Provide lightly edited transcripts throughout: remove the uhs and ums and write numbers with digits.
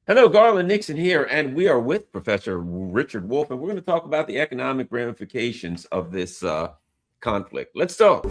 Hello, Garland Nixon here, and we are with Professor Richard Wolff, and we're going to talk about the economic ramifications of this conflict. Let's talk.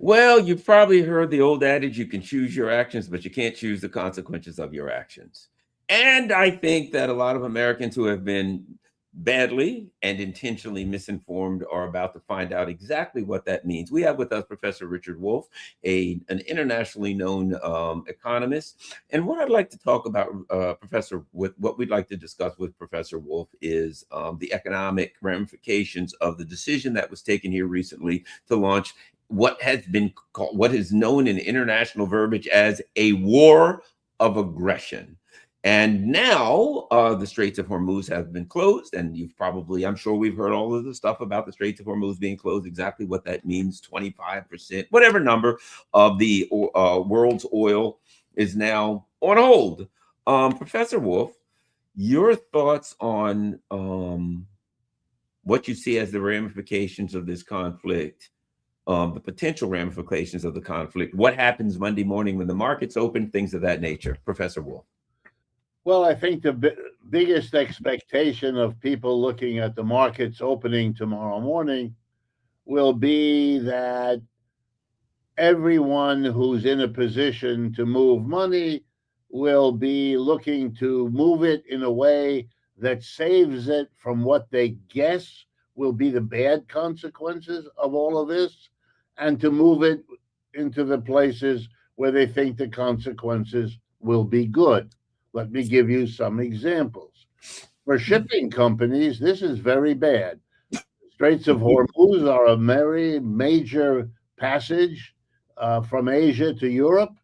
Well, you've probably heard the old adage, you can choose your actions, but you can't choose the consequences of your actions. And I think that a lot of Americans who have been badly and intentionally misinformed are about to find out exactly what that means. We have with us Professor Richard Wolff, an internationally known economist. And what I'd like to talk about, Professor, with what we'd like to discuss with Professor Wolff is the economic ramifications of the decision that was taken here recently to launch what has been called, what is known in international verbiage as a war of aggression. And now the Straits of Hormuz have been closed. And you've probably, I'm sure we've heard all of the stuff about the Straits of Hormuz being closed, exactly what that means, 25%, whatever number of the world's oil is now on hold. Professor Wolff, your thoughts on what you see as the ramifications of this conflict, the potential ramifications of the conflict, what happens Monday morning when the markets open, things of that nature. Professor Wolff. Well, I think the biggest expectation of people looking at the markets opening tomorrow morning will be that everyone who's in a position to move money will be looking to move it in a way that saves it from what they guess will be the bad consequences of all of this, and to move it into the places where they think the consequences will be good. Let me give you some examples. For shipping companies, this is very bad. Straits of Hormuz are a very major passage from Asia to Europe.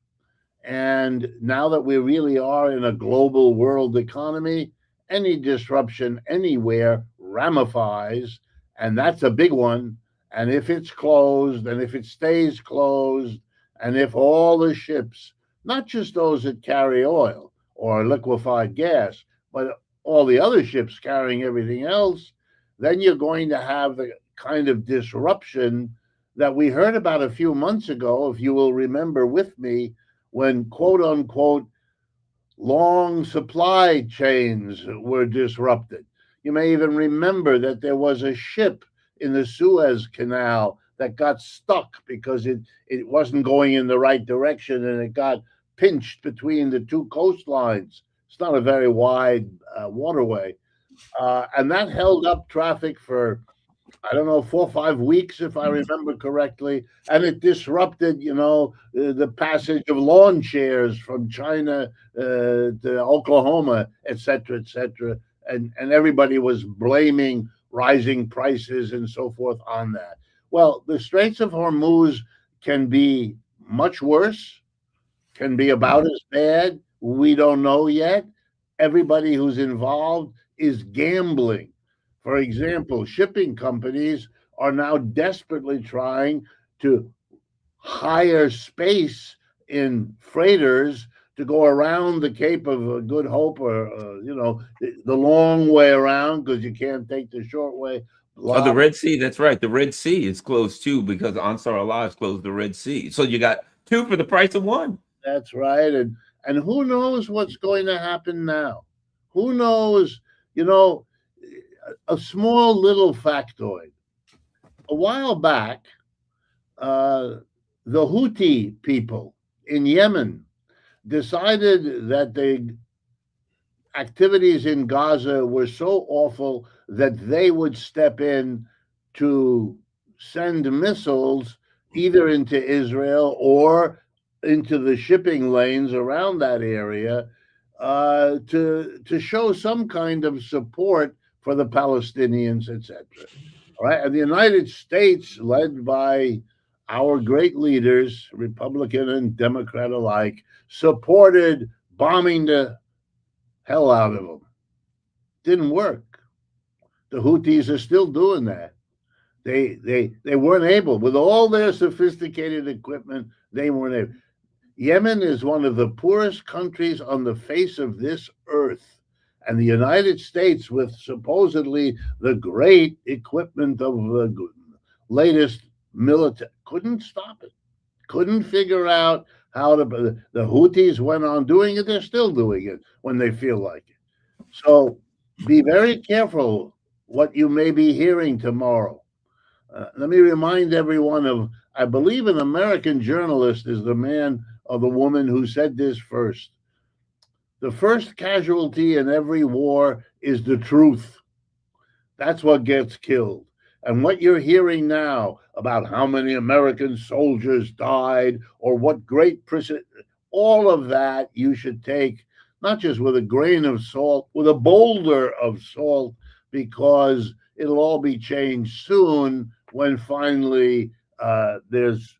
And now that we really are in a global world economy, any disruption anywhere ramifies, and that's a big one. And if it's closed, and if it stays closed, and if all the ships, not just those that carry oil or liquefied gas, but all the other ships carrying everything else, then you're going to have the kind of disruption that we heard about a few months ago, if you will remember with me, when quote unquote long supply chains were disrupted. You may even remember that there was a ship in the Suez Canal that got stuck because it wasn't going in the right direction, and it got pinched between the two coastlines. It's not a very wide waterway. And that held up traffic for, I don't know, 4 or 5 weeks, if I remember correctly. And it disrupted, the passage of lawn chairs from China to Oklahoma, et cetera, et cetera. And everybody was blaming rising prices and so forth on that. Well, the Straits of Hormuz can be much worse, can be about as bad. We don't know yet. Everybody who's involved is gambling. For example, shipping companies are now desperately trying to hire space in freighters to go around the Cape of Good Hope, or the long way around, because you can't take the short way. Oh, the Red Sea. That's right. The Red Sea is closed too, because Ansar Allah has closed the Red Sea. So you got two for the price of one. That's right. And who knows what's going to happen now? Who knows? A small little factoid. A while back, the Houthi people in Yemen decided that the activities in Gaza were so awful that they would step in to send missiles either into Israel or into the shipping lanes around that area to show some kind of support for the Palestinians, etc. All right, and the United States, led by our great leaders, Republican and Democrat alike, supported bombing the hell out of them. Didn't work. The Houthis are still doing that. They weren't able, with all their sophisticated equipment, they weren't able. Yemen is one of the poorest countries on the face of this earth. And the United States, with supposedly the great equipment of the latest military, couldn't stop it. Couldn't figure out how to. The Houthis went on doing it. They're still doing it when they feel like it. So be very careful what you may be hearing tomorrow. Let me remind everyone of, I believe an American journalist is the man or the woman who said this first. The first casualty in every war is the truth. That's what gets killed. And what you're hearing now about how many American soldiers died or what great all of that you should take not just with a grain of salt, with a boulder of salt, because it'll all be changed soon when finally there's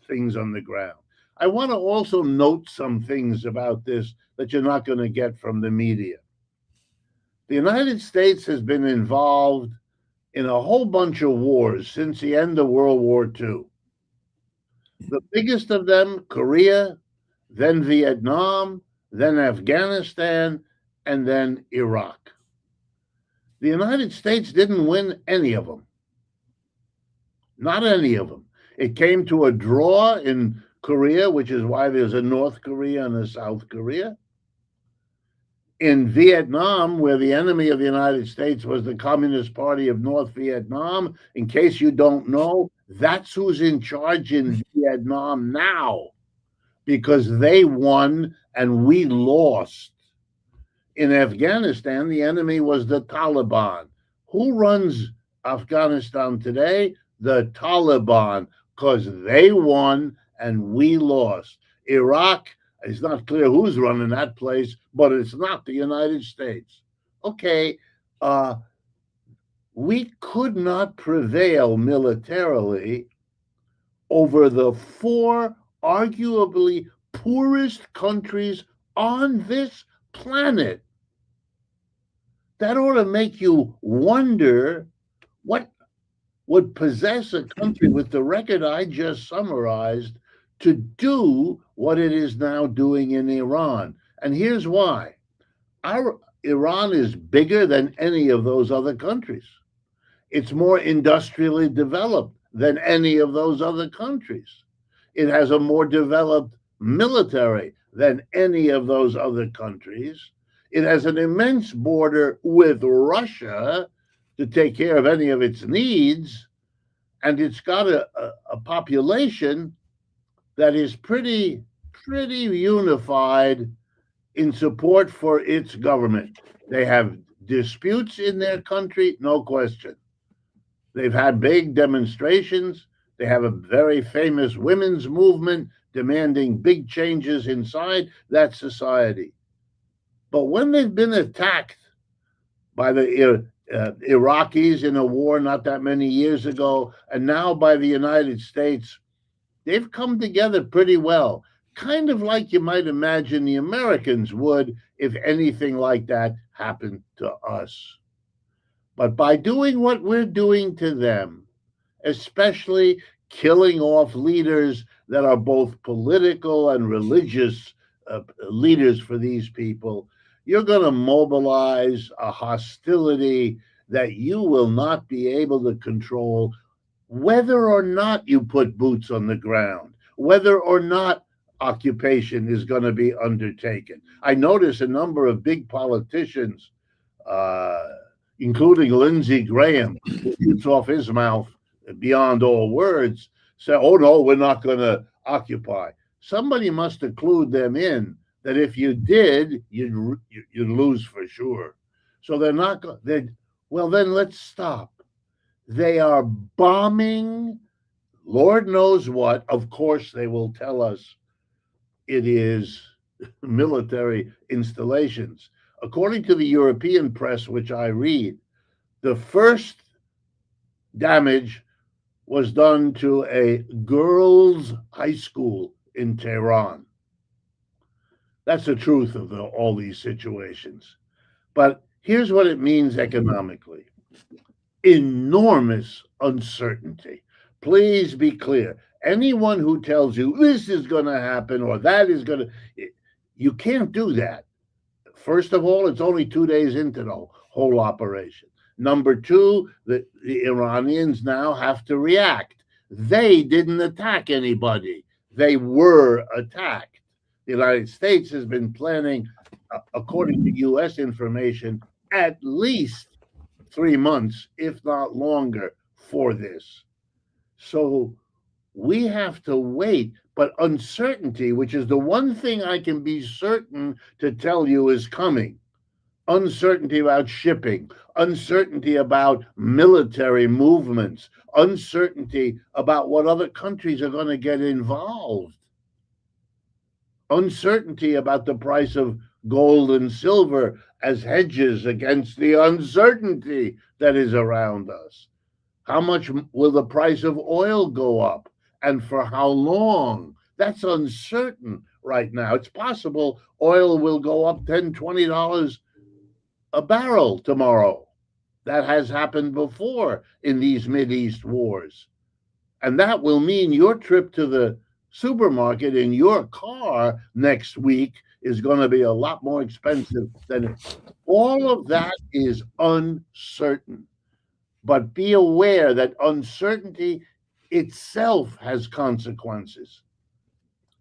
things on the ground. I want to also note some things about this that you're not going to get from the media. The United States has been involved in a whole bunch of wars since the end of World War II. The biggest of them, Korea, then Vietnam, then Afghanistan, and then Iraq. The United States didn't win any of them. Not any of them. It came to a draw in Korea, which is why there's a North Korea and a South Korea. In Vietnam, where the enemy of the United States was the Communist Party of North Vietnam, in case you don't know, that's who's in charge in Vietnam now, because they won and we lost. In Afghanistan, the enemy was the Taliban. Who runs Afghanistan today? The Taliban, because they won and we lost. Iraq, it's not clear who's running that place, but it's not the United States. Okay, we could not prevail militarily over the four arguably poorest countries on this planet. That ought to make you wonder what would possess a country with the record I just summarized to do what it is now doing in Iran. And here's why. Iran is bigger than any of those other countries. It's more industrially developed than any of those other countries. It has a more developed military than any of those other countries. It has an immense border with Russia to take care of any of its needs. And it's got a population that is pretty unified in support for its government. They have disputes in their country, no question. They've had big demonstrations. They have a very famous women's movement demanding big changes inside that society. But when they've been attacked by the Iraqis in a war not that many years ago, and now by the United States, they've come together pretty well, kind of like you might imagine the Americans would if anything like that happened to us. But by doing what we're doing to them, especially killing off leaders that are both political and religious leaders for these people, you're going to mobilize a hostility that you will not be able to control, whether or not you put boots on the ground, whether or not occupation is going to be undertaken. I notice a number of big politicians, including Lindsey Graham, who shoots off his mouth beyond all words, say, oh, no, we're not going to occupy. Somebody must have clued them in that if you did, you'd lose for sure. So they're not going. Well, then let's stop. They are bombing Lord knows what. Of course, they will tell us it is military installations. According to the European press, which I read, the first damage was done to a girls' high school in Tehran. That's the truth of all these situations. But here's what it means economically: enormous uncertainty. Please be clear. Anyone who tells you this is going to happen or that is going to, you can't do that. First of all, it's only 2 days into the whole operation. Number two, the Iranians now have to react. They didn't attack anybody, they were attacked. The United States has been planning, according to U.S. information, at least 3 months, if not longer, for this. So we have to wait. But uncertainty, which is the one thing I can be certain to tell you is coming, uncertainty about shipping, uncertainty about military movements, uncertainty about what other countries are going to get involved, uncertainty about the price of gold and silver as hedges against the uncertainty that is around us. How much will the price of oil go up, and for how long? That's uncertain right now. It's possible oil will go up $10, $20 a barrel tomorrow. That has happened before in these Mideast wars. And that will mean your trip to the supermarket in your car next week is going to be a lot more expensive than all of that is uncertain. But be aware that uncertainty itself has consequences.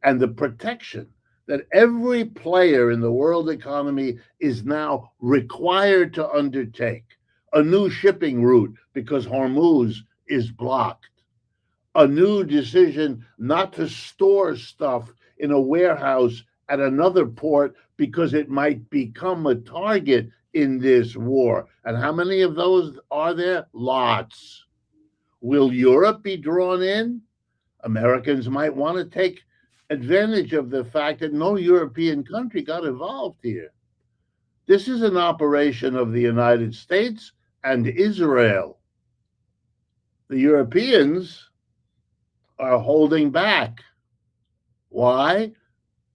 And the protection that every player in the world economy is now required to undertake: a new shipping route because Hormuz is blocked, a new decision not to store stuff in a warehouse at another port because it might become a target in this war. And how many of those are there? Lots. Will Europe be drawn in? Americans might want to take advantage of the fact that no European country got involved here. This is an operation of the United States and Israel. The Europeans are holding back. Why?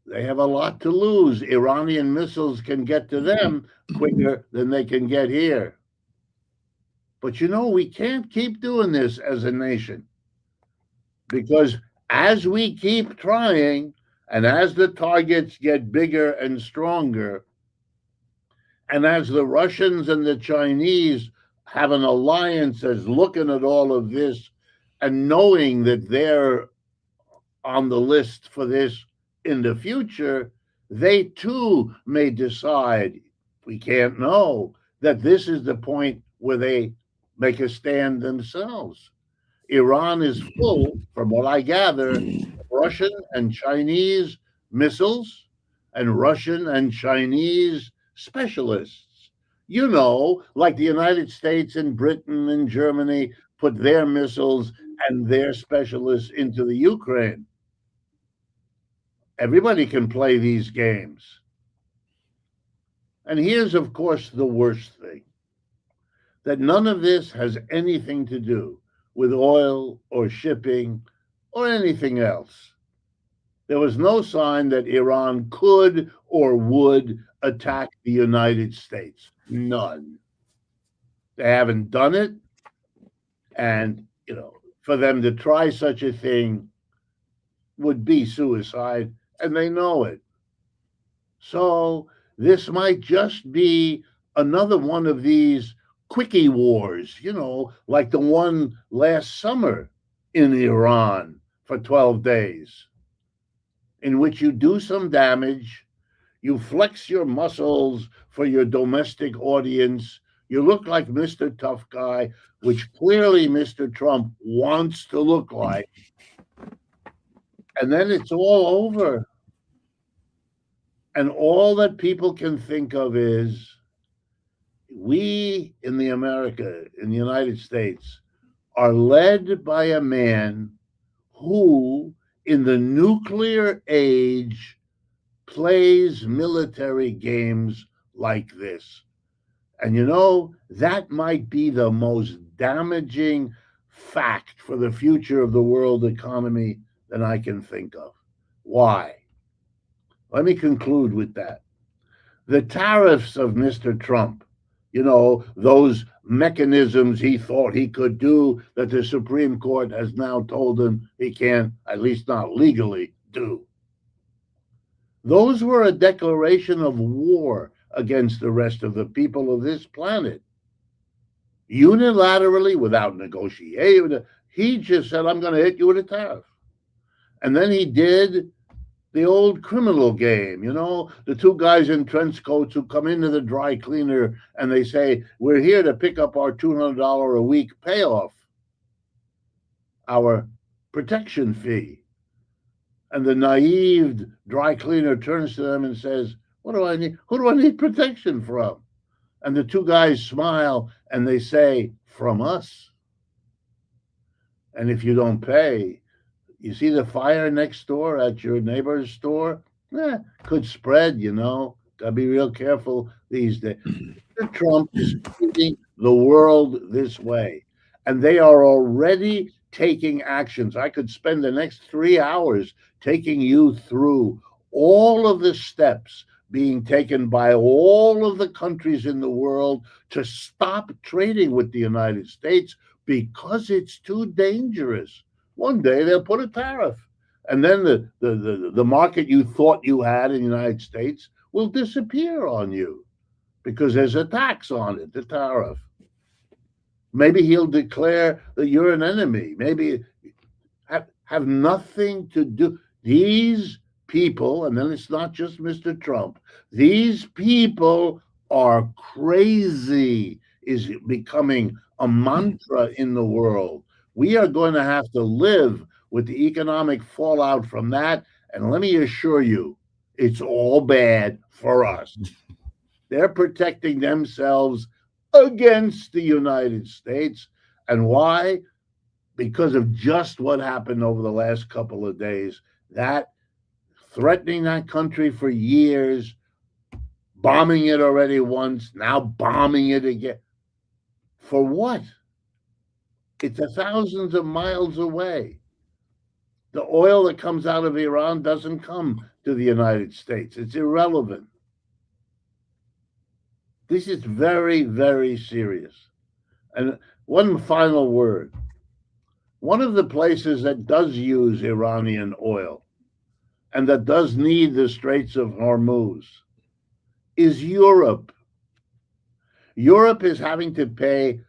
They have a lot to lose. Iranian missiles can get to them quicker than they can get here. But we can't keep doing this as a nation, because as we keep trying and as the targets get bigger and stronger, and as the Russians and the Chinese have an alliance as looking at all of this and knowing that they're on the list for this in the future, they too may decide, we can't know, that this is the point where they make a stand themselves. Iran is full, from what I gather, Russian and Chinese missiles and Russian and Chinese specialists. Like the United States and Britain and Germany put their missiles and their specialists into the Ukraine. Everybody can play these games. And here's, of course, the worst thing: that none of this has anything to do with oil or shipping or anything else. There was no sign that Iran could or would attack the United States. None. They haven't done it. And, for them to try such a thing would be suicide, and they know it. So this might just be another one of these quickie wars, like the one last summer in Iran for 12 days, in which you do some damage, you flex your muscles for your domestic audience, you look like Mr. Tough Guy, which clearly Mr. Trump wants to look like, and then it's all over. And all that people can think of is, we in the United States, are led by a man who, in the nuclear age, plays military games like this. And that might be the most damaging fact for the future of the world economy that I can think of. Why? Let me conclude with that. The tariffs of Mr. Trump, those mechanisms he thought he could do that the Supreme Court has now told him he can't, at least not legally, do. Those were a declaration of war against the rest of the people of this planet. Unilaterally, without negotiation, he just said, I'm going to hit you with a tariff. And then he did the old criminal game, the two guys in trench coats who come into the dry cleaner and they say, we're here to pick up our $200 a week payoff, our protection fee. And the naive dry cleaner turns to them and says, what do I need? Who do I need protection from? And the two guys smile and they say, from us. And if you don't pay, you see the fire next door at your neighbor's store? Could spread, Gotta be real careful these days. Mr. Trump is treating the world this way. And they are already taking actions. I could spend the next 3 hours taking you through all of the steps being taken by all of the countries in the world to stop trading with the United States because it's too dangerous. One day they'll put a tariff, and then the market you thought you had in the United States will disappear on you because there's a tax on it, the tariff. Maybe he'll declare that you're an enemy. Maybe have nothing to do. These people, and then it's not just Mr. Trump, these people are crazy, is becoming a mantra in the world. We are going to have to live with the economic fallout from that. And let me assure you, it's all bad for us. They're protecting themselves against the United States. And why? Because of just what happened over the last couple of days. That threatening that country for years, bombing it already once, now bombing it again. For what? It's thousands of miles away. The oil that comes out of Iran doesn't come to the United States. It's irrelevant. This is very, very serious. And one final word. One of the places that does use Iranian oil and that does need the Straits of Hormuz is Europe. Europe is having to pay,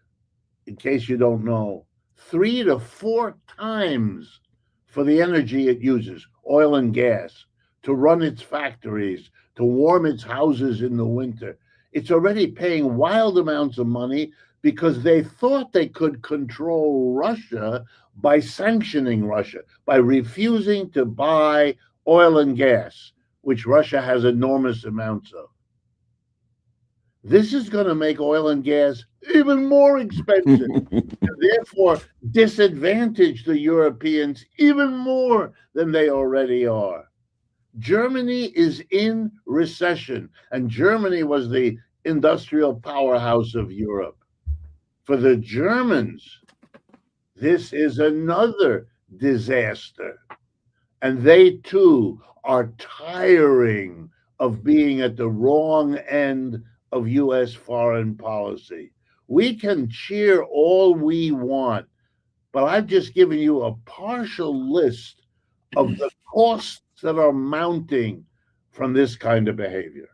in case you don't know, 3 to 4 times for the energy it uses, oil and gas, to run its factories, to warm its houses in the winter. It's already paying wild amounts of money because they thought they could control Russia by sanctioning Russia, by refusing to buy oil and gas, which Russia has enormous amounts of. This is going to make oil and gas even more expensive, and therefore disadvantage the Europeans even more than they already are. Germany is in recession, and Germany was the industrial powerhouse of Europe. For the Germans, this is another disaster, and they too are tiring of being at the wrong end of U.S. foreign policy. We can cheer all we want, but I've just given you a partial list of the costs that are mounting from this kind of behavior.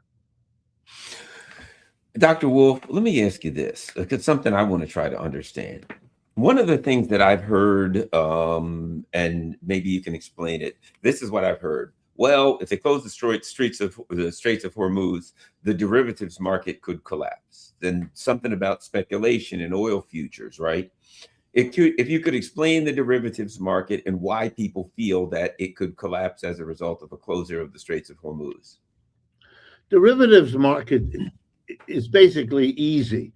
Dr. Wolff, let me ask you this, because it's something I want to try to understand. One of the things that I've heard, and maybe you can explain it, this is what I've heard. Well, if they close the Straits of Hormuz, the derivatives market could collapse. Then something about speculation in oil futures, right? If you could explain the derivatives market and why people feel that it could collapse as a result of a closure of the Straits of Hormuz. Derivatives market is basically easy.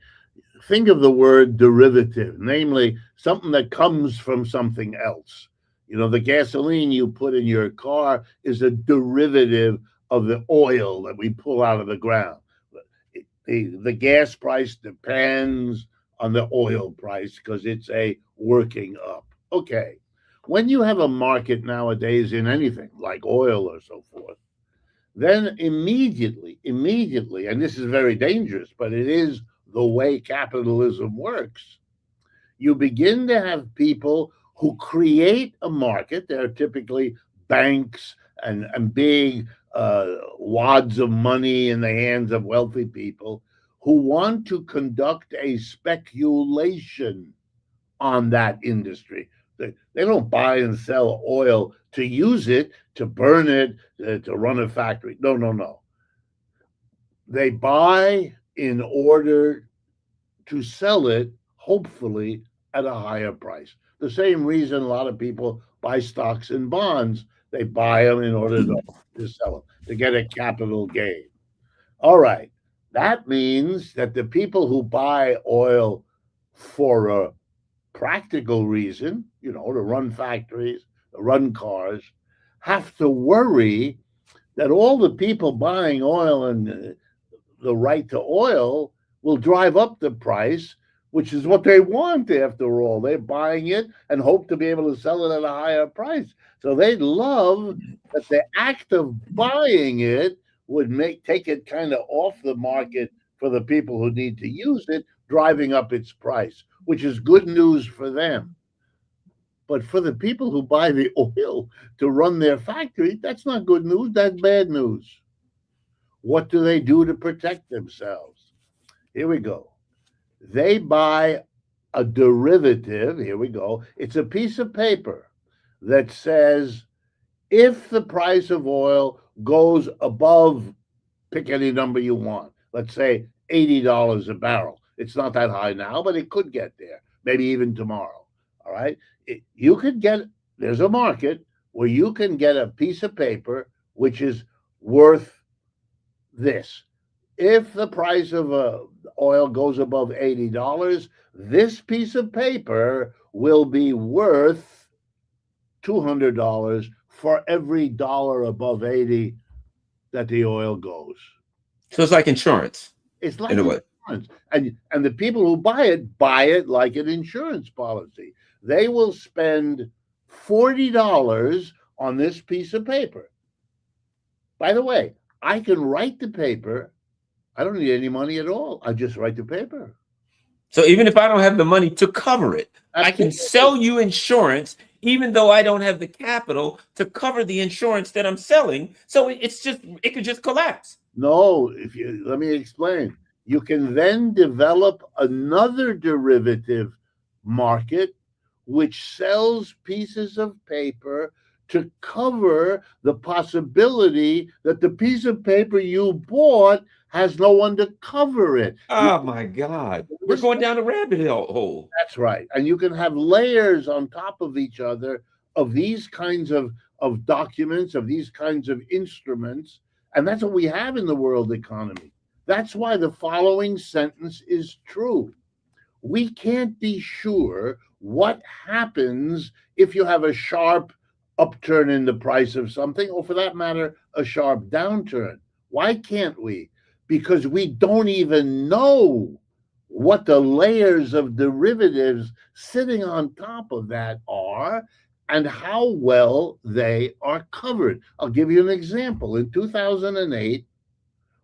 Think of the word derivative, namely something that comes from something else. The gasoline you put in your car is a derivative of the oil that we pull out of the ground. The gas price depends on the oil price because it's a working up. Okay. When you have a market nowadays in anything like oil or so forth, then immediately, and this is very dangerous, but it is the way capitalism works, you begin to have people who create a market. They're typically banks and big wads of money in the hands of wealthy people who want to conduct a speculation on that industry. They don't buy and sell oil to use it, to burn it, to run a factory. No, no, no. They buy in order to sell it, hopefully, at a higher price. The same reason a lot of people buy stocks and bonds. They buy them in order to sell them, to get a capital gain. All right. That means that the people who buy oil for a practical reason, to run factories, to run cars, have to worry that all the people buying oil and the right to oil will drive up the price, which is what they want after all. They're buying it and hope to be able to sell it at a higher price. So they love that the act of buying it would take it kind of off the market for the people who need to use it, driving up its price, which is good news for them. But for the people who buy the oil to run their factory, that's not good news. That's bad news. What do they do to protect themselves? Here we go. They buy a derivative. Here we go. It's a piece of paper that says if the price of oil goes above, pick any number you want, let's say $80 a barrel. It's not that high now, but it could get there, maybe even tomorrow. All right. There's a market where you can get a piece of paper which is worth this. If the price of oil goes above $80, this piece of paper will be worth $200 for every dollar above 80 that the oil goes. So it's like insurance. It's like insurance. And the people who buy it like an insurance policy. They will spend $40 on this piece of paper. By the way, I can write the paper. I don't need any money at all. I just write the paper. So even if I don't have the money to cover it, I can sell you insurance, even though I don't have the capital to cover the insurance that I'm selling. So it could just collapse. No, let me explain. You can then develop another derivative market which sells pieces of paper to cover the possibility that the piece of paper you bought has no one to cover it. Oh my God. We're going down a rabbit hole. That's right. And you can have layers on top of each other of these kinds of documents, of these kinds of instruments. And that's what we have in the world economy. That's why the following sentence is true. We can't be sure what happens if you have a sharp upturn in the price of something, or for that matter, a sharp downturn. Why can't we? Because we don't even know what the layers of derivatives sitting on top of that are and how well they are covered. I'll give you an example. In 2008,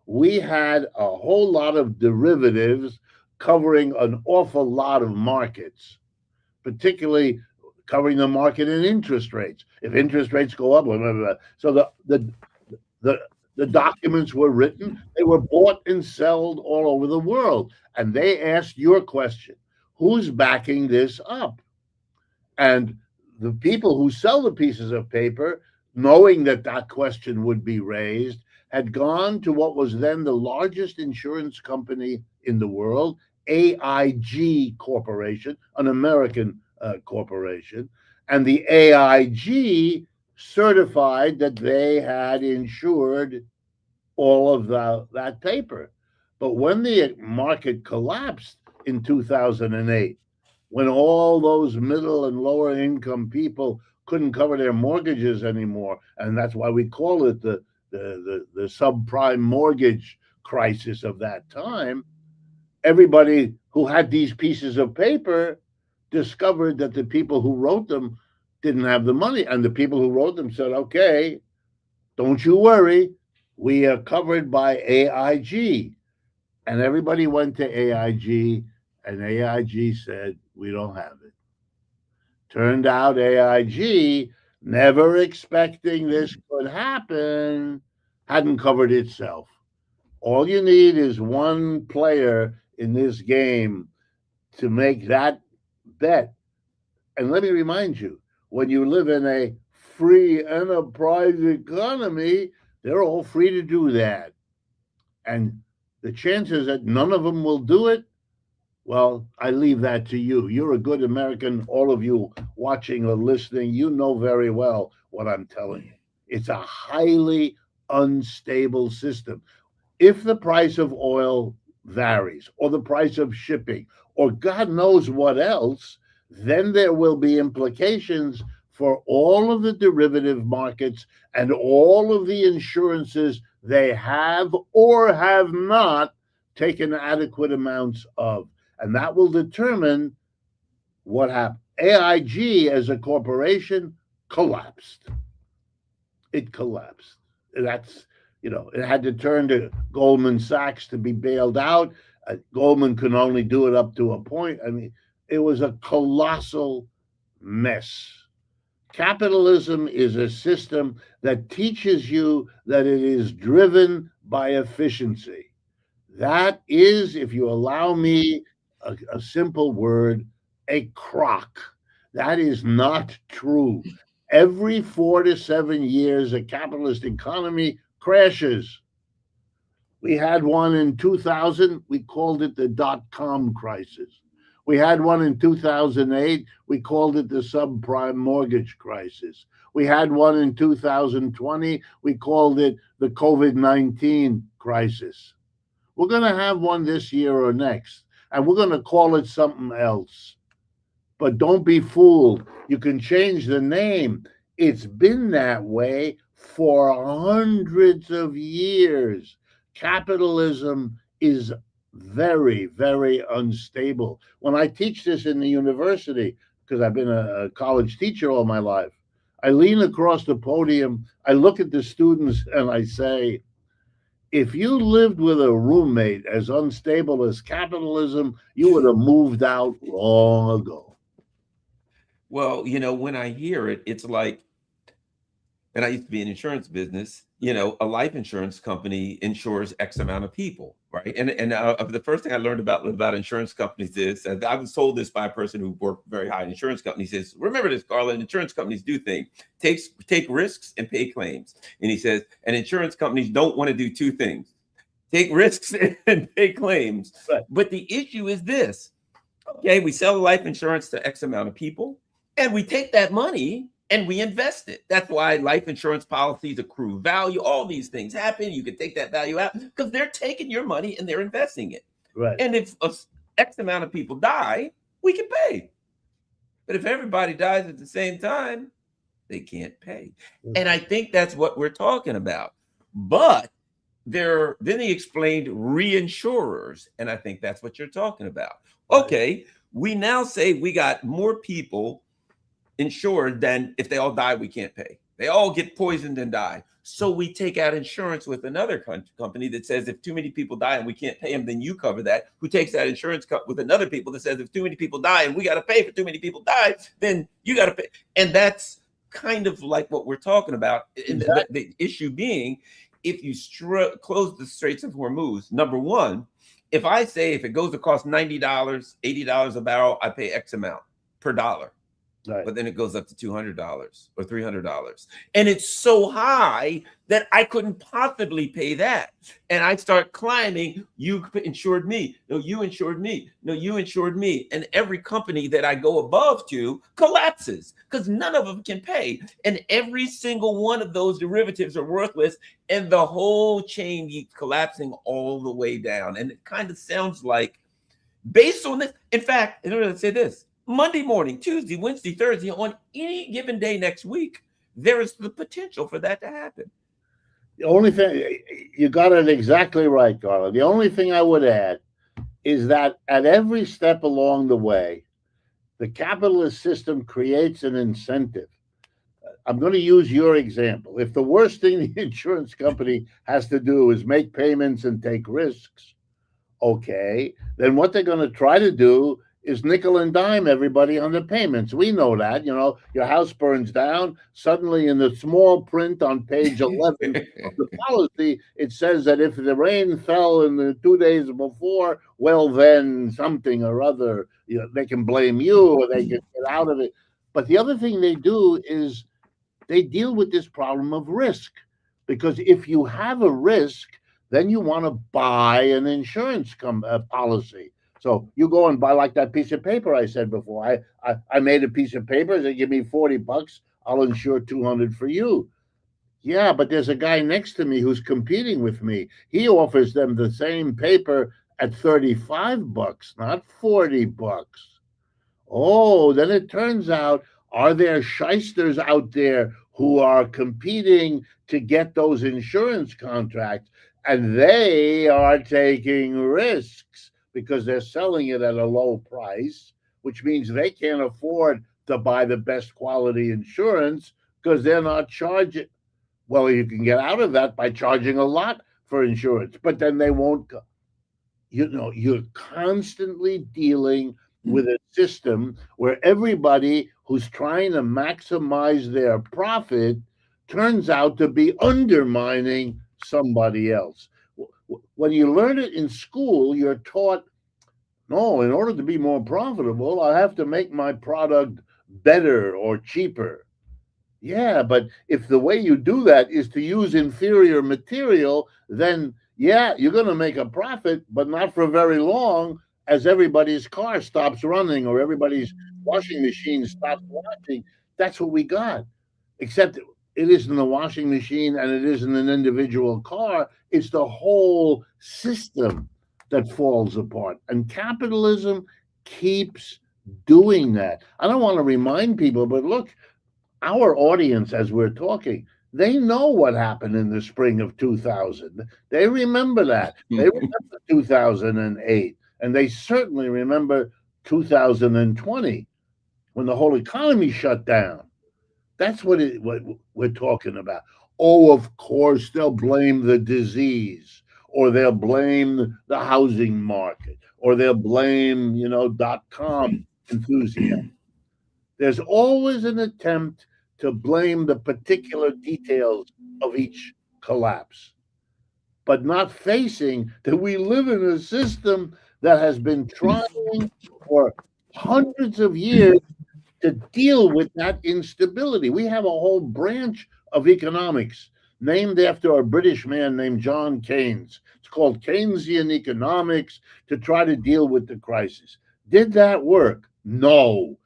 we had a whole lot of derivatives covering an awful lot of markets, particularly covering the market in interest rates. If interest rates go up, blah, blah, blah. So the documents were written, they were bought and sold all over the world. And they asked your question, who's backing this up? And the people who sell the pieces of paper, knowing that question would be raised, had gone to what was then the largest insurance company in the world, AIG Corporation, an American corporation. And the AIG certified that they had insured all of that paper. But when the market collapsed in 2008, when all those middle and lower income people couldn't cover their mortgages anymore, and that's why we call it the subprime mortgage crisis of that time, everybody who had these pieces of paper discovered that the people who wrote them didn't have the money. And the people who wrote them said, okay, don't you worry. We are covered by AIG. And everybody went to AIG, and AIG said, we don't have it. Turned out AIG, never expecting this could happen, hadn't covered itself. All you need is one player in this game to make that bet. And let me remind you, when you live in a free enterprise economy, they're all free to do that. And the chances that none of them will do it, well, I leave that to you. You're a good American. All of you watching or listening, you know very well what I'm telling you. It's a highly unstable system. If the price of oil varies, or the price of shipping, or God knows what else, then there will be implications for all of the derivative markets and all of the insurances they have or have not taken adequate amounts of. And that will determine what happened. AIG as a corporation collapsed. It collapsed. That's, it had to turn to Goldman Sachs to be bailed out. Goldman could only do it up to a point. I mean, it was a colossal mess. Capitalism is a system that teaches you that it is driven by efficiency. That is, if you allow me a simple word, a crock. That is not true. Every 4 to 7 years, a capitalist economy crashes. We had one in 2000. We called it the dot-com crisis. We had one in 2008. We called it the subprime mortgage crisis. We had one in 2020. We called it the COVID-19 crisis. We're going to have one this year or next, and we're going to call it something else. But don't be fooled. You can change the name. It's been that way for hundreds of years. Capitalism is very, very unstable. When I teach this in the university, because I've been a college teacher all my life, I lean across the podium, I look at the students, and I say, if you lived with a roommate as unstable as capitalism, you would have moved out long ago. Well, when I hear it, it's like, and I used to be in insurance business, a life insurance company insures X amount of people, right? And the first thing I learned about insurance companies is, and I was told this by a person who worked very high in insurance companies, is, remember this, Carla, insurance companies do things, take risks and pay claims. And he says, and insurance companies don't want to do two things, take risks and pay claims. Right. But the issue is this, okay, we sell life insurance to X amount of people, and we take that money and we invest it. That's why life insurance policies accrue value. All these things happen. You can take that value out because they're taking your money and they're investing it. Right. And if X amount of people die, we can pay. But if everybody dies at the same time, they can't pay. And I think that's what we're talking about. But then he explained reinsurers. And I think that's what you're talking about. Okay, we now say we got more people insured than if they all die, we can't pay. They all get poisoned and die. So we take out insurance with another company that says if too many people die and we can't pay them, then you cover that. Who takes that insurance with another people that says if too many people die and we got to pay for too many people die, then you got to pay. And that's kind of like what we're talking about. The issue being, if you close the Straits of Hormuz, number one, if I say if it goes to cost $90, $80 a barrel, I pay X amount per dollar. Right. But then it goes up to $200 or $300. And it's so high that I couldn't possibly pay that. And I start climbing, you insured me. No, you insured me. No, you insured me. And every company that I go above to collapses because none of them can pay. And every single one of those derivatives are worthless. And the whole chain keeps collapsing all the way down. And it kind of sounds like, based on this, in fact, I'm going to say this. Monday morning, Tuesday, Wednesday, Thursday, on any given day next week, there is the potential for that to happen. The only thing, you got it exactly right, Carla. The only thing I would add is that at every step along the way, the capitalist system creates an incentive. I'm going to use your example. If the worst thing the insurance company has to do is make payments and take risks, okay, then what they're going to try to do is nickel and dime everybody on the payments. We know that. Your house burns down. Suddenly, in the small print on page 11 of the policy, it says that if the rain fell in the 2 days before, well, then something or other, they can blame you or they can get out of it. But the other thing they do is they deal with this problem of risk, because if you have a risk, then you want to buy an insurance policy. So you go and buy, like that piece of paper I said before. I made a piece of paper. They give me $40. I'll insure 200 for you. Yeah, but there's a guy next to me who's competing with me. He offers them the same paper at $35, not $40. Oh, then it turns out, are there shysters out there who are competing to get those insurance contracts, and they are taking risks because they're selling it at a low price, which means they can't afford to buy the best quality insurance because they're not charging. Well, you can get out of that by charging a lot for insurance, but then they won't. You're constantly dealing with a system where everybody who's trying to maximize their profit turns out to be undermining somebody else. When you learn it in school, you're taught, no, in order to be more profitable, I have to make my product better or cheaper. Yeah, but if the way you do that is to use inferior material, then yeah, you're going to make a profit, but not for very long, as everybody's car stops running or everybody's washing machine stops washing. That's what we got. Except it isn't a washing machine and it isn't an individual car. It's the whole system that falls apart. And capitalism keeps doing that. I don't want to remind people, but look, our audience, as we're talking, they know what happened in the spring of 2000. They remember that. They remember 2008, and they certainly remember 2020 when the whole economy shut down. That's what we're talking about. Oh, of course, they'll blame the disease, or they'll blame the housing market, or they'll blame, .com enthusiasm. There's always an attempt to blame the particular details of each collapse, but not facing that we live in a system that has been trying for hundreds of years to deal with that instability. We have a whole branch of economics named after a British man named John Keynes. It's called Keynesian economics, to try to deal with the crisis. Did that work? No.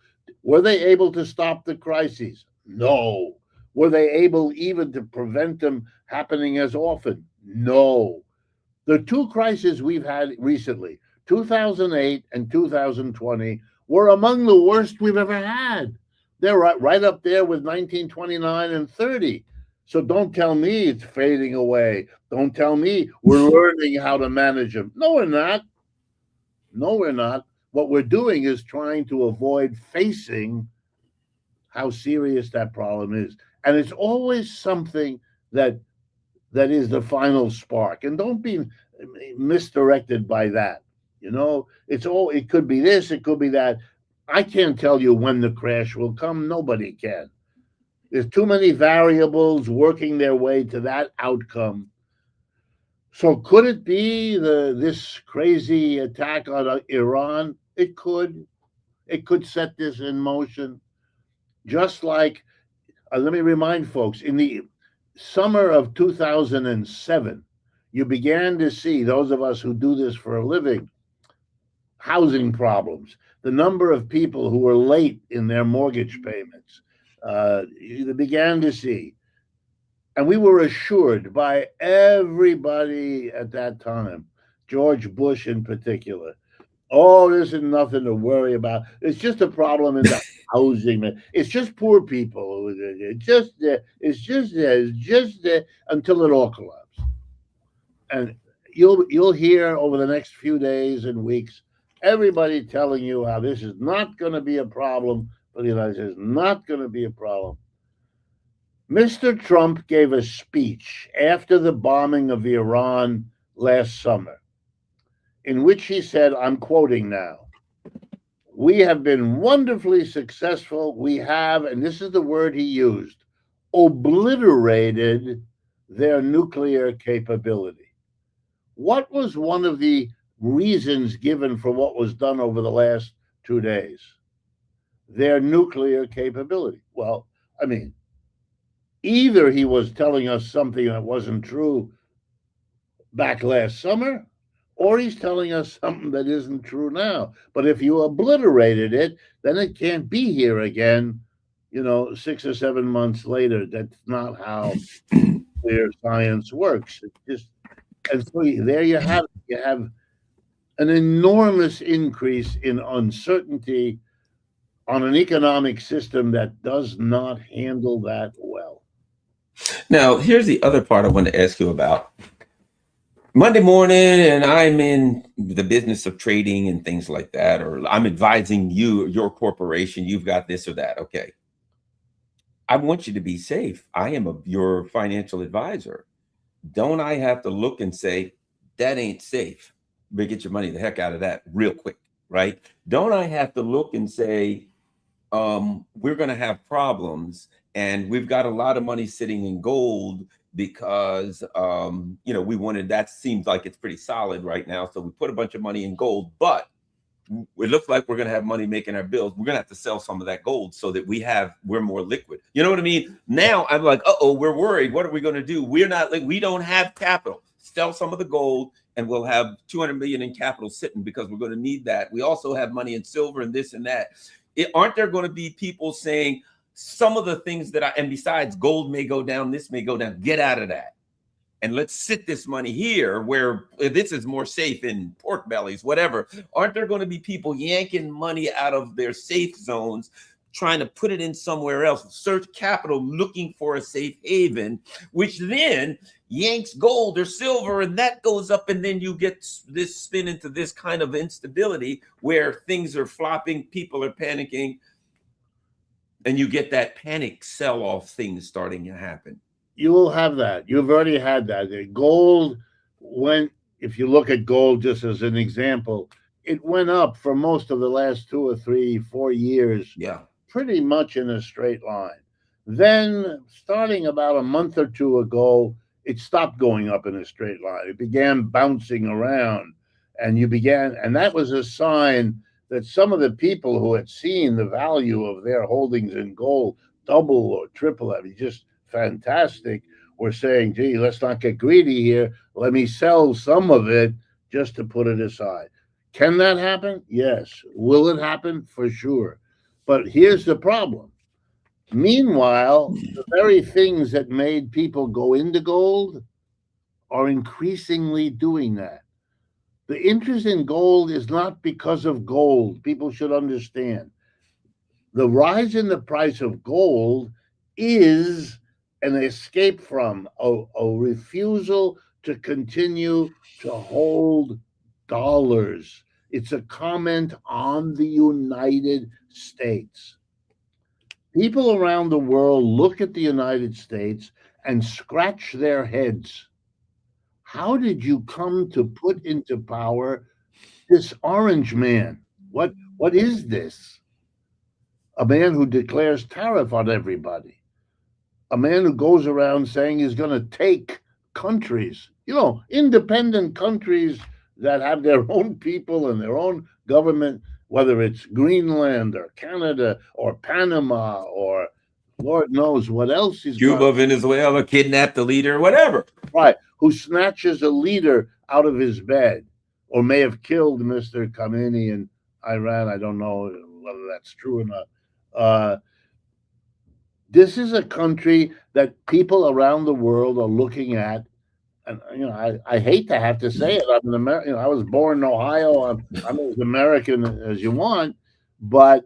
Were they able to stop the crises? No. Were they able even to prevent them happening as often? No. The two crises we've had recently, 2008 and 2020, were among the worst we've ever had. They're right up there with 1929 and 30. So don't tell me it's fading away. Don't tell me we're learning how to manage them. No, we're not. No, we're not. What we're doing is trying to avoid facing how serious that problem is. And it's always something that is the final spark. And don't be misdirected by that. It could be this, it could be that. I can't tell you when the crash will come. Nobody can. There's too many variables working their way to that outcome. So could it be this crazy attack on Iran? It could. It could set this in motion. Just like, let me remind folks, in the summer of 2007, you began to see, those of us who do this for a living, housing problems. The number of people who were late in their mortgage payments, you began to see. And we were assured by everybody at that time, George Bush in particular, oh, this is nothing to worry about. It's just a problem in the housing. It's just poor people. It's just until it all collapses. And you'll hear over the next few days and weeks everybody telling you how this is not going to be a problem for the United States. Not going to be a problem. Mr. Trump gave a speech after the bombing of Iran last summer in which he said, I'm quoting now, we have been wonderfully successful. We have, and this is the word he used, obliterated their nuclear capability. What was one of the reasons given for what was done over the last 2 days? Their nuclear capability. Well, I mean, either he was telling us something that wasn't true back last summer, or he's telling us something that isn't true now. But if you obliterated it, then it can't be here again, 6 or 7 months later. That's not how clear science works. It just, and so there you have it. You have an enormous increase in uncertainty on an economic system that does not handle that well. Now, here's the other part I want to ask you about. Monday morning, and I'm in the business of trading and things like that, or I'm advising you, your corporation, you've got this or that. Okay. I want you to be safe. I am your financial advisor. Don't I have to look and say, that ain't safe? But get your money the heck out of that real quick, right? Don't I have to look and say, we're going to have problems and we've got a lot of money sitting in gold because we wanted, that seems like it's pretty solid right now, so we put a bunch of money in gold, but it looks like we're going to have money making our bills. We're going to have to sell some of that gold so that we're more liquid. You know what I mean? Now I'm like, we're worried. What are we going to do? We don't have capital. Sell some of the gold and we'll have 200 million in capital sitting because we're going to need that. We also have money in silver and this and that. Aren't there going to be people saying some of the things and besides, gold may go down, this may go down, get out of that. And let's sit this money here where this is more safe in pork bellies, whatever. Aren't there going to be people yanking money out of their safe zones, trying to put it in somewhere else, search capital, looking for a safe haven, which then yanks gold or silver, and that goes up, and then you get this spin into this kind of instability where things are flopping, people are panicking, and you get that panic sell-off thing starting to happen. You will have that. You've already had that. Gold went, if you look at gold just as an example, it went up for most of the last 2 or 3, 4 years. Yeah. Pretty much in a straight line. Then, starting about a month or two ago, it stopped going up in a straight line. It began bouncing around, and that was a sign that some of the people who had seen the value of their holdings in gold double or triple, just fantastic, were saying, gee, let's not get greedy here. Let me sell some of it just to put it aside. Can that happen? Yes. Will it happen? For sure. But here's the problem. Meanwhile, the very things that made people go into gold are increasingly doing that. The interest in gold is not because of gold. People should understand. The rise in the price of gold is an escape from a refusal to continue to hold dollars. It's a comment on the United States. People around the world look at the United States and scratch their heads. How did you come to put into power this orange man? What is this? A man who declares tariff on everybody. A man who goes around saying he's going to take countries, independent countries that have their own people and their own government, whether it's Greenland or Canada or Panama or Lord knows what else he's Cuba, got. Venezuela, kidnap the leader, whatever. Right. Who snatches a leader out of his bed or may have killed Mr. Khamenei in Iran. I don't know whether that's true or not. This is a country that people around the world are looking at. And, I hate to have to say it. I'm an American. I was born in Ohio. I'm as American as you want. But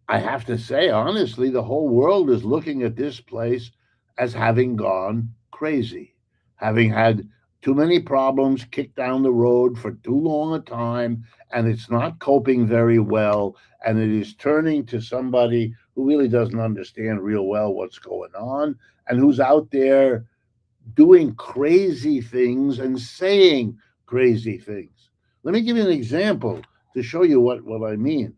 I have to say, honestly, the whole world is looking at this place as having gone crazy, having had too many problems kicked down the road for too long a time, and it's not coping very well, and it is turning to somebody who really doesn't understand real well what's going on, and who's out there doing crazy things and saying crazy things. Let me give you an example to show you what I mean.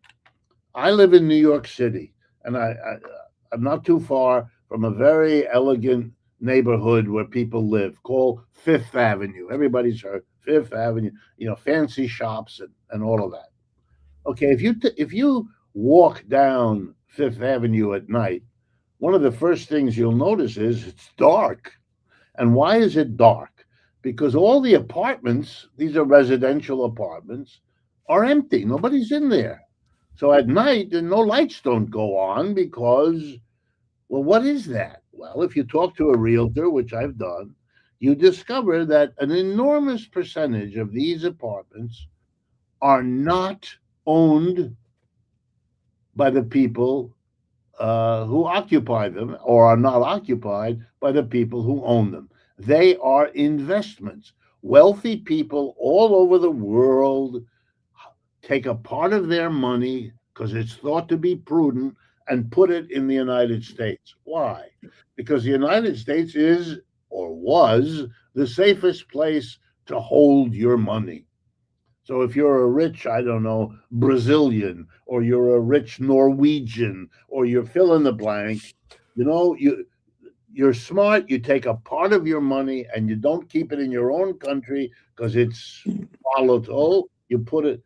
I live in New York City, and I'm not too far from a very elegant neighborhood where people live called Fifth Avenue. Everybody's heard Fifth Avenue, fancy shops and all of that. Okay, if you walk down Fifth Avenue at night, one of the first things you'll notice is it's dark. And why is it dark? Because all the apartments, these are residential apartments, are empty. Nobody's in there. So at night, no lights don't go on because, well, what is that? Well, if you talk to a realtor, which I've done, you discover that an enormous percentage of these apartments are not owned by the people who occupy them, or are not occupied by the people who own them. They are investments. Wealthy people all over the world take a part of their money because it's thought to be prudent and put it in the United States. Why? Because the United States is or was the safest place to hold your money. So if you're a rich, I don't know, Brazilian, or you're a rich Norwegian, or you're fill in the blank, you're smart. You take a part of your money and you don't keep it in your own country because it's volatile. You put it.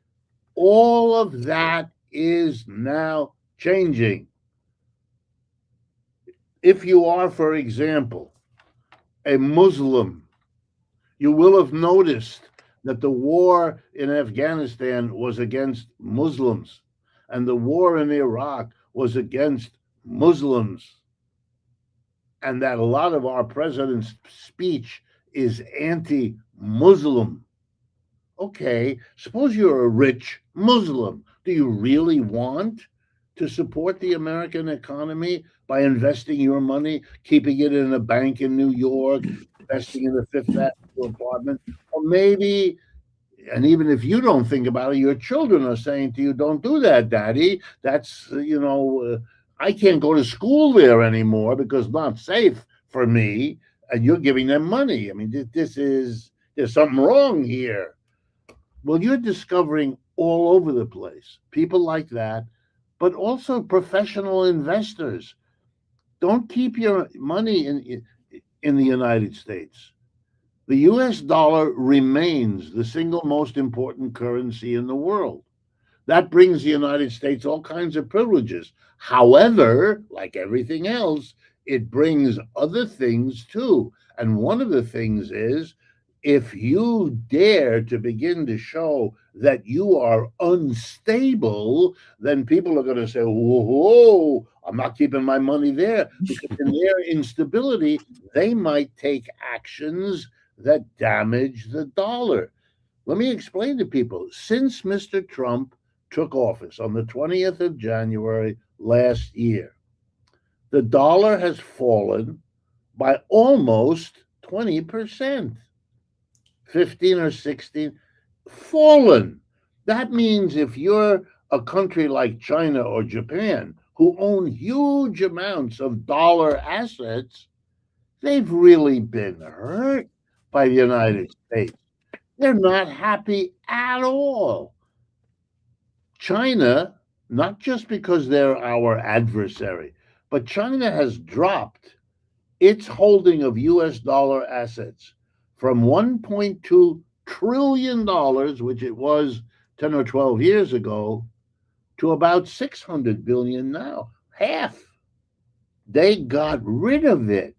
All of that is now changing. If you are, for example, a Muslim, you will have noticed that the war in Afghanistan was against Muslims, and the war in Iraq was against Muslims, and that a lot of our president's speech is anti-Muslim. Okay, suppose you're a rich Muslim. Do you really want to support the American economy by investing your money, keeping it in a bank in New York, investing in a Fifth Avenue apartment? Or maybe, and even if you don't think about it, your children are saying to you, don't do that, Daddy. That's, I can't go to school there anymore because it's not safe for me. And you're giving them money. I mean, there's something wrong here. Well, you're discovering all over the place people like that, but also professional investors. Don't keep your money in the United States. The US dollar remains the single most important currency in the world. That brings the United States all kinds of privileges. However, like everything else, it brings other things too. And one of the things is if you dare to begin to show that you are unstable, then people are going to say, whoa, I'm not keeping my money there. Because in their instability, they might take actions that damage the dollar. Let me explain to people. Since Mr. Trump took office on the 20th of January last year, the dollar has fallen by almost 20%, 15 or 16, fallen. That means if you're a country like China or Japan, who own huge amounts of dollar assets, they've really been hurt by the United States. They're not happy at all. China, not just because they're our adversary, but China has dropped its holding of US dollar assets from $1.2 trillion, which it was 10 or 12 years ago, to about 600 billion now, half. They got rid of it.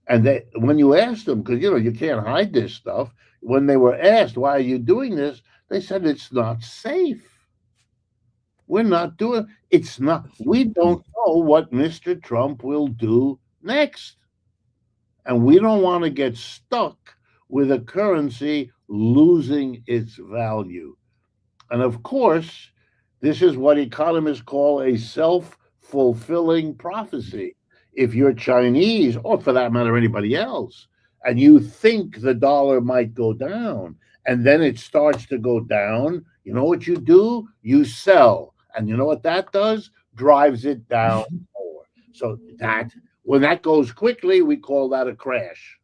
And when you asked them, because you can't hide this stuff, when they were asked, why are you doing this? They said it's not safe. We're not doing it's not. We don't know what Mr. Trump will do next. And we don't want to get stuck with a currency losing its value. And of course, this is what economists call a self-fulfilling prophecy. If you're Chinese, or for that matter, anybody else, and you think the dollar might go down, and then it starts to go down, you know what you do? You sell. And you know what that does? Drives it down more. So that When that goes quickly, we call that a crash.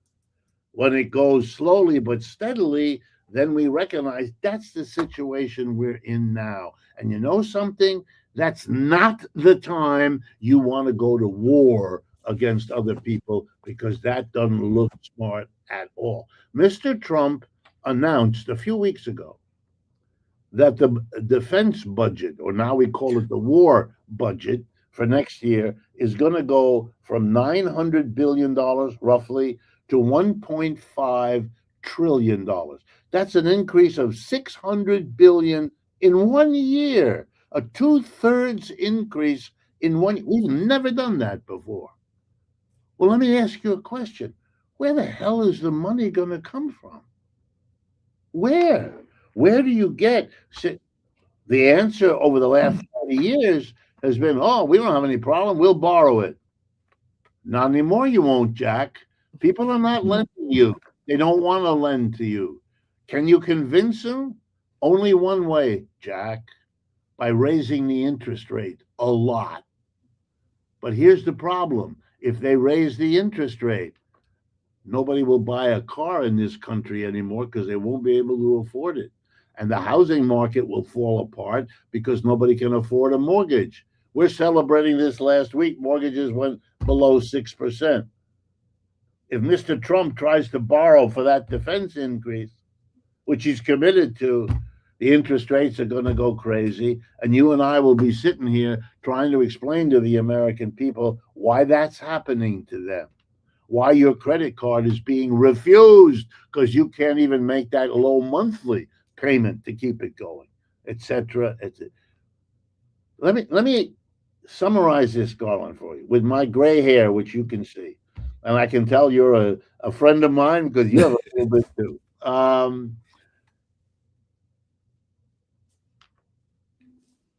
When it goes slowly but steadily, then we recognize that's the situation we're in now. And you know something? That's not the time you want to go to war against other people, because that doesn't look smart at all. Mr. Trump announced a few weeks ago that the defense budget, or now we call it the war budget for next year, is going to go from $900 billion roughly to $1.5 trillion. That's an increase of 600 billion in 1 year, a two-thirds increase in one. We've never done that before. Well, let me ask you a question. Where the hell is the money going to come from? Where? Where do you get the answer over the last 40 years has been, oh, we don't have any problem. We'll borrow it. Not anymore, you won't, Jack. People are not lending you. They don't want to lend to you. Can you convince them? Only one way, Jack, by raising the interest rate a lot. But here's the problem. If they raise the interest rate, nobody will buy a car in this country anymore because they won't be able to afford it. And the housing market will fall apart because nobody can afford a mortgage. We're celebrating this last week. Mortgages went below 6%. If Mr. Trump tries to borrow for that defense increase, which he's committed to, the interest rates are going to go crazy. And you and I will be sitting here trying to explain to the American people why that's happening to them, why your credit card is being refused because you can't even make that low monthly payment to keep it going, etc. Let me summarize this, Garland, for you with my gray hair, which you can see, and I can tell you're a friend of mine because you have a little bit too.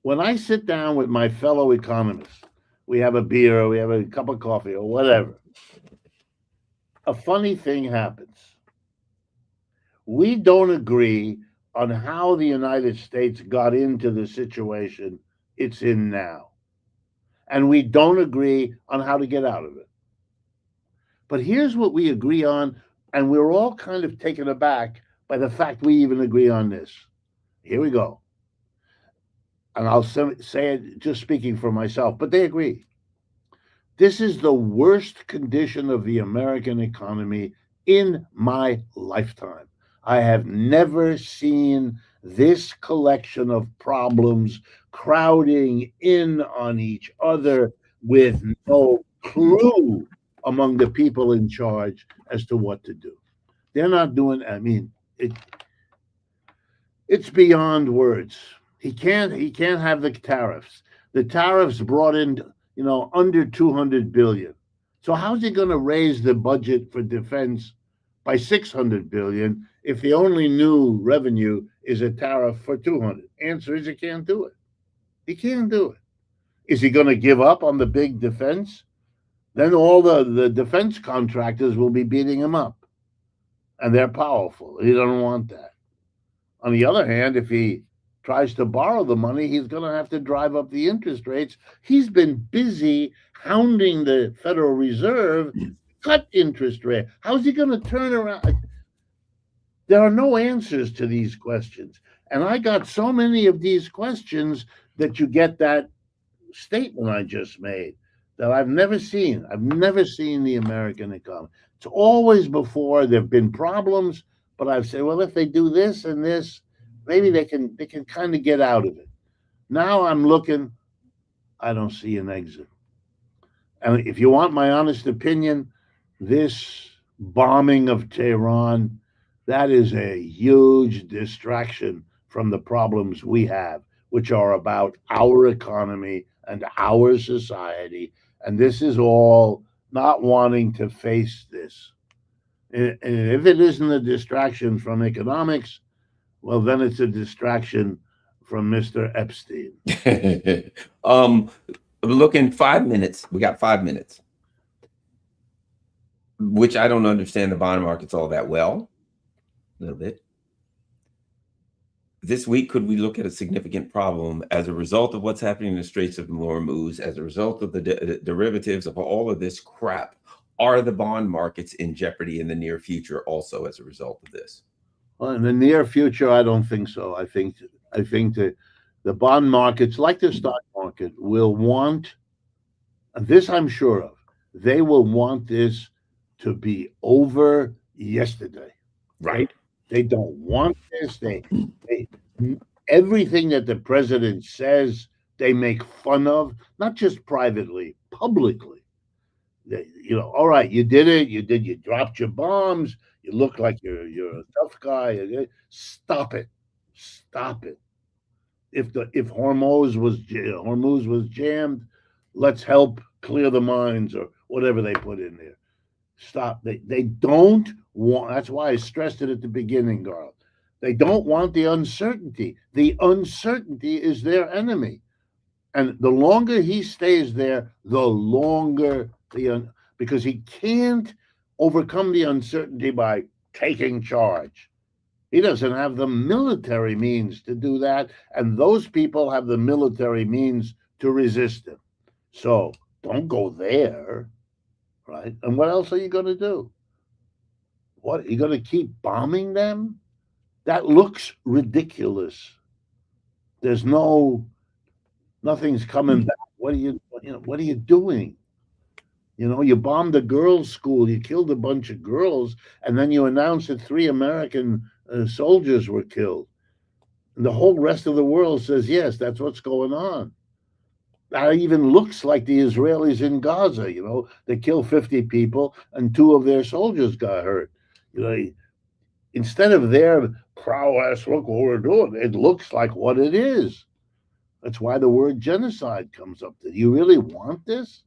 When I sit down with my fellow economists, we have a beer, we have a cup of coffee, or whatever. A funny thing happens. We don't agree on how the United States got into the situation it's in now. And we don't agree on how to get out of it. But here's what we agree on, and we're all kind of taken aback by the fact we even agree on this. Here we go. And I'll say it just speaking for myself, but they agree. This is the worst condition of the American economy in my lifetime. I have never seen this collection of problems crowding in on each other with no clue among the people in charge as to what to do. They're not doing, it's beyond words. He can't have the tariffs. The tariffs brought in, under 200 billion. So how's he going to raise the budget for defense by 600 billion if the only new revenue is a tariff for 200? Answer is he can't do it. He can't do it. Is he going to give up on the big defense? Then all the defense contractors will be beating him up. And they're powerful. He doesn't want that. On the other hand, if he tries to borrow the money, he's going to have to drive up the interest rates. He's been busy hounding the Federal Reserve to cut interest rate. How's he going to turn around? There are no answers to these questions. And I got so many of these questions that you get that statement I just made that I've never seen. I've never seen the American economy. It's always before there have been problems, but I've said, well, if they do this and this, maybe they can kind of get out of it. Now I'm looking, I don't see an exit. And if you want my honest opinion, this bombing of Tehran, that is a huge distraction from the problems we have, which are about our economy and our society. And this is all not wanting to face this. And if it isn't a distraction from economics, well, then it's a distraction from Mr. Epstein. Look, in 5 minutes, we got 5 minutes, which I don't understand the bond markets all that well, a little bit. this week, could we look at a significant problem as a result of what's happening in the Straits of Hormuz, as a result of the derivatives of all of this crap? Are the bond markets in jeopardy in the near future also as a result of this? Well, in the near future, I don't think so. I think that the bond markets, like the stock market, will want, and this I'm sure of, they will want this to be over yesterday. Right. They don't want this. They everything that the president says, they make fun of, not just privately, publicly. All right, you did it. You dropped your bombs. You look like you're a tough guy. Stop it. Stop it. If Hormuz was jammed, let's help clear the mines or whatever they put in there. Stop. They don't want. That's why I stressed it at the beginning, Garl. They don't want the uncertainty. The uncertainty is their enemy, and the longer he stays there, the longer because he can't overcome the uncertainty by taking charge. He doesn't have the military means to do that, and those people have the military means to resist him. So don't go there, right? And what else are you going to do? What, are you going to keep bombing them? That looks ridiculous. There's nothing's coming back. What are you doing? You bombed a girls' school, you killed a bunch of girls, and then you announced that 3 American soldiers were killed. And the whole rest of the world says, yes, that's what's going on. That even looks like the Israelis in Gaza. They killed 50 people and 2 of their soldiers got hurt. Instead of their prowess, look what we're doing, it looks like what it is. That's why the word genocide comes up. Do you really want this?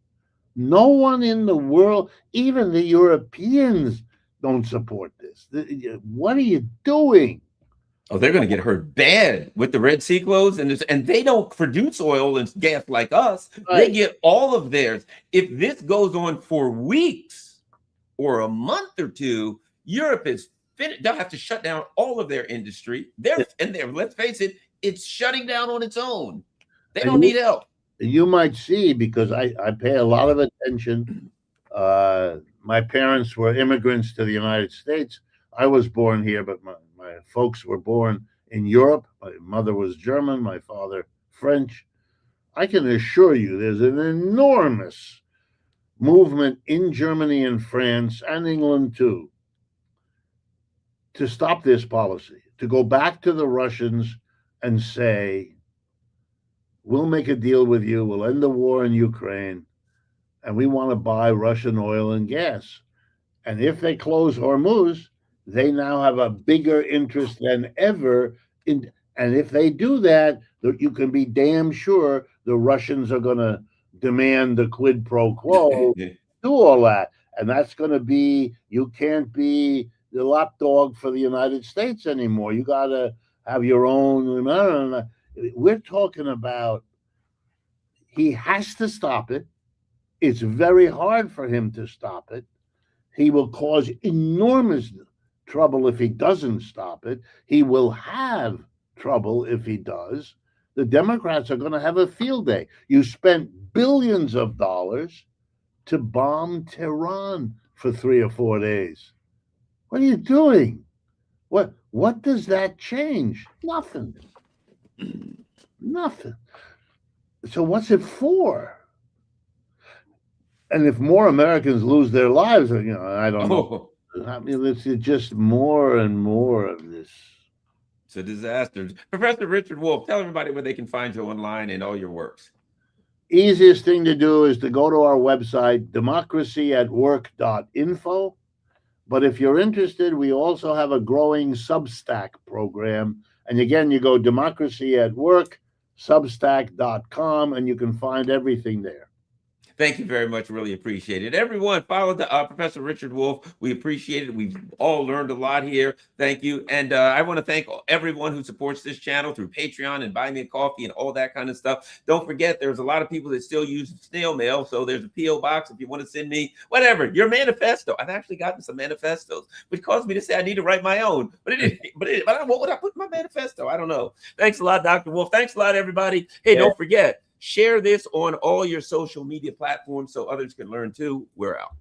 No one in the world, even the Europeans, don't support this. What are you doing? Oh, they're going to get hurt bad with the Red Sea closed, and they don't produce oil and gas like us. Right. They get all of theirs. If this goes on for weeks or a month or two, Europe is finished. They'll have to shut down all of their industry. Let's face it, it's shutting down on its own. They don't need help. You might see, because I pay a lot of attention. My parents were immigrants to the United States. I was born here, but my folks were born in Europe. My mother was German, my father French. I can assure you there's an enormous movement in Germany and France and England too to stop this policy, to go back to the Russians and say, we'll make a deal with you. We'll end the war in Ukraine, and we want to buy Russian oil and gas. And if they close Hormuz, they now have a bigger interest than ever. And if they do that, you can be damn sure the Russians are going to demand the quid pro quo, do all that. And that's going to be, you can't be the lapdog for the United States anymore. You got to have your own. We're talking about, he has to stop it. It's very hard for him to stop it. He will cause enormous trouble if he doesn't stop it. He will have trouble if he does. The Democrats are going to have a field day. You spent billions of dollars to bomb Tehran for 3 or 4 days. What are you doing? What does that change? Nothing. Nothing. So what's it for? And if more Americans lose their lives, I don't know. I mean, it's just more and more of this. It's a disaster. Professor Richard Wolff, tell everybody where they can find you online and all your works. Easiest thing to do is to go to our website, democracyatwork.info. But if you're interested, we also have a growing Substack program. And again, you go Democracy at Work, Substack.com, and you can find everything there. Thank you very much. Really appreciate it. Everyone, follow the Professor Richard Wolff. We appreciate it. We've all learned a lot here. Thank you. And I want to thank everyone who supports this channel through Patreon and Buy Me a Coffee and all that kind of stuff. Don't forget, there's a lot of people that still use snail mail. So there's a P.O. box if you want to send me whatever, your manifesto. I've actually gotten some manifestos, which caused me to say I need to write my own. But what would I put in my manifesto? I don't know. Thanks a lot, Dr. Wolff. Thanks a lot, everybody. Hey, don't forget, share this on all your social media platforms so others can learn too. We're out.